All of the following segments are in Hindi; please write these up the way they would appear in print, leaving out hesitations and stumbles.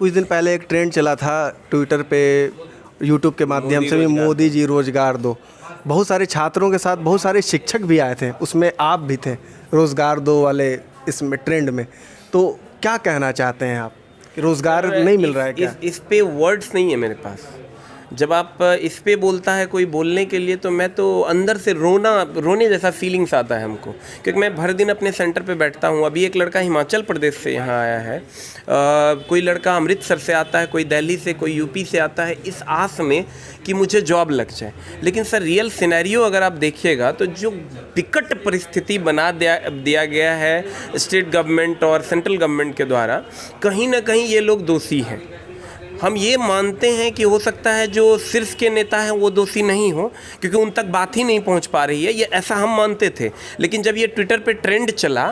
कुछ दिन पहले एक ट्रेंड चला था ट्विटर पे, यूट्यूब के माध्यम से भी, मोदी जी रोज़गार दो। बहुत सारे छात्रों के साथ बहुत सारे शिक्षक भी आए थे, उसमें आप भी थे, रोज़गार दो वाले इसमें ट्रेंड में। तो क्या कहना चाहते हैं आप कि रोज़गार नहीं मिल रहा है क्या? इस पे वर्ड्स नहीं है मेरे पास। जब आप इस पे बोलता है कोई बोलने के लिए, तो मैं तो अंदर से रोने जैसा फीलिंग्स आता है हमको, क्योंकि मैं भर दिन अपने सेंटर पे बैठता हूँ। अभी एक लड़का हिमाचल प्रदेश से यहाँ आया है, कोई लड़का अमृतसर से आता है, कोई दिल्ली से, कोई यूपी से आता है, इस आस में कि मुझे जॉब लग जाए। लेकिन सर रियल सिनेरियो अगर आप देखिएगा तो जो विकट परिस्थिति बना दिया गया है स्टेट गवर्नमेंट और सेंट्रल गवर्नमेंट के द्वारा, कहीं ना कहीं ये लोग दोषी हैं। हम ये मानते हैं कि हो सकता है जो शीर्ष के नेता हैं वो दोषी नहीं हो, क्योंकि उन तक बात ही नहीं पहुंच पा रही है, ये ऐसा हम मानते थे। लेकिन जब ये ट्विटर पे ट्रेंड चला,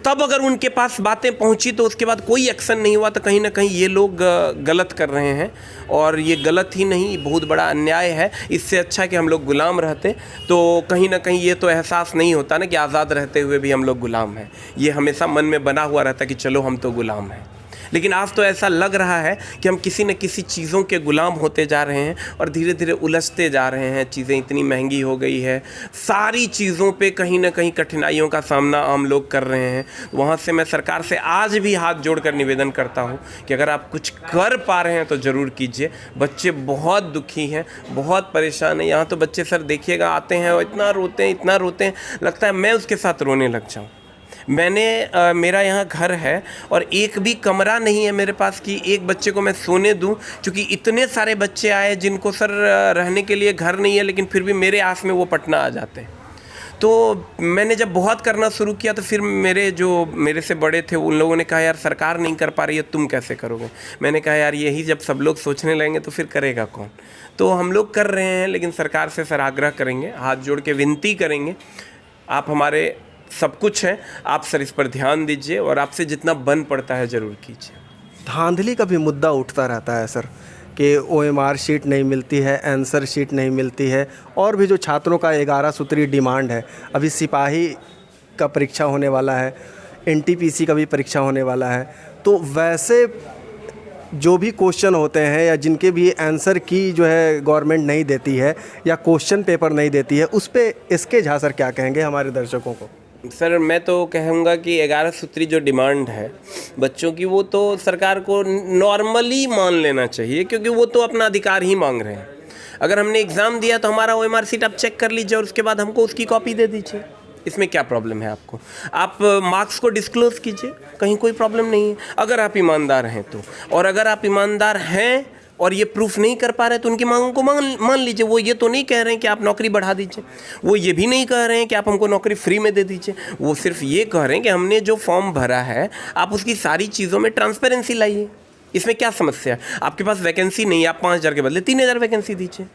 तब अगर उनके पास बातें पहुंची तो उसके बाद कोई एक्शन नहीं हुआ, तो कहीं ना कहीं ये लोग गलत कर रहे हैं। और ये गलत ही नहीं, बहुत बड़ा अन्याय है। इससे अच्छा कि हम लोग गुलाम रहते, तो कहीं ना कहीं ये तो एहसास नहीं होता ना कि आज़ाद रहते हुए भी हम लोग गुलाम हैं। ये हमेशा मन में बना हुआ रहता कि चलो हम तो गुलाम हैं। लेकिन आज तो ऐसा लग रहा है कि हम किसी न किसी चीज़ों के गुलाम होते जा रहे हैं और धीरे धीरे उलझते जा रहे हैं। चीज़ें इतनी महंगी हो गई है, सारी चीज़ों पे कहीं ना कहीं कठिनाइयों का सामना आम लोग कर रहे हैं। वहाँ से मैं सरकार से आज भी हाथ जोड़कर निवेदन करता हूँ कि अगर आप कुछ कर पा रहे हैं तो ज़रूर कीजिए। बच्चे बहुत दुखी हैं, बहुत परेशान हैं। यहाँ तो बच्चे सर देखिएगा आते हैं और इतना रोते हैं, लगता है मैं उसके साथ रोने लग जाऊँ। मेरा यहाँ घर है और एक भी कमरा नहीं है मेरे पास कि एक बच्चे को मैं सोने दूं, क्योंकि इतने सारे बच्चे आए जिनको सर रहने के लिए घर नहीं है, लेकिन फिर भी मेरे आस में वो पटना आ जाते हैं। तो मैंने जब बहुत करना शुरू किया तो फिर मेरे से बड़े थे उन लोगों ने कहा यार सरकार नहीं कर पा रही है, तुम कैसे करोगे? मैंने कहा यार यही जब सब लोग सोचने लगेंगे तो फिर करेगा कौन? तो हम लोग कर रहे हैं, लेकिन सरकार से सर आग्रह करेंगे, हाथ जोड़ के विनती करेंगे, आप हमारे सब कुछ है, आप सर इस पर ध्यान दीजिए और आपसे जितना बन पड़ता है ज़रूर कीजिए। धांधली का भी मुद्दा उठता रहता है सर कि OMR शीट नहीं मिलती है, आंसर शीट नहीं मिलती है, और भी जो छात्रों का 11 सूत्री डिमांड है। अभी सिपाही का परीक्षा होने वाला है, NTPC का भी परीक्षा होने वाला है। तो वैसे जो भी क्वेश्चन होते हैं या जिनके भी आंसर की जो है गवर्नमेंट नहीं देती है या क्वेश्चन पेपर नहीं देती है, उस पर SK झा सर क्या कहेंगे हमारे दर्शकों को? सर मैं तो कहूँगा कि 11 सूत्री जो डिमांड है बच्चों की, वो तो सरकार को नॉर्मली मान लेना चाहिए, क्योंकि वो तो अपना अधिकार ही मांग रहे हैं। अगर हमने एग्ज़ाम दिया तो हमारा OMR शीट आप चेक कर लीजिए और उसके बाद हमको उसकी कॉपी दे दीजिए। इसमें क्या प्रॉब्लम है आपको? आप मार्क्स को डिस्क्लोज़ कीजिए, कहीं कोई प्रॉब्लम नहीं है अगर आप ईमानदार हैं तो। और अगर आप ईमानदार हैं और ये प्रूफ नहीं कर पा रहे तो उनकी मांगों को मान लीजिए। वो ये तो नहीं कह रहे हैं कि आप नौकरी बढ़ा दीजिए, वो ये भी नहीं कह रहे हैं कि आप हमको नौकरी फ्री में दे दीजिए। वो सिर्फ ये कह रहे हैं कि हमने जो फॉर्म भरा है आप उसकी सारी चीज़ों में ट्रांसपेरेंसी लाइए। इसमें क्या समस्या है? आपके पास वैकेंसी नहीं है, आप 5,000 के बदले 3,000 वैकेंसी दीजिए।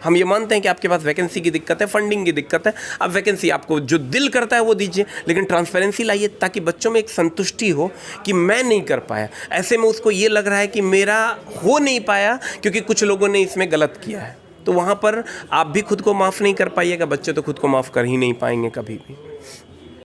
हम ये मानते हैं कि आपके पास वैकेंसी की दिक्कत है, फंडिंग की दिक्कत है, आप वैकेंसी आपको जो दिल करता है वो दीजिए, लेकिन ट्रांसपेरेंसी लाइए ताकि बच्चों में एक संतुष्टि हो कि मैं नहीं कर पाया। ऐसे में उसको ये लग रहा है कि मेरा हो नहीं पाया क्योंकि कुछ लोगों ने इसमें गलत किया है। तो वहाँ पर आप भी खुद को माफ़ नहीं कर पाइएगा, बच्चे तो खुद को माफ़ कर ही नहीं पाएंगे कभी भी।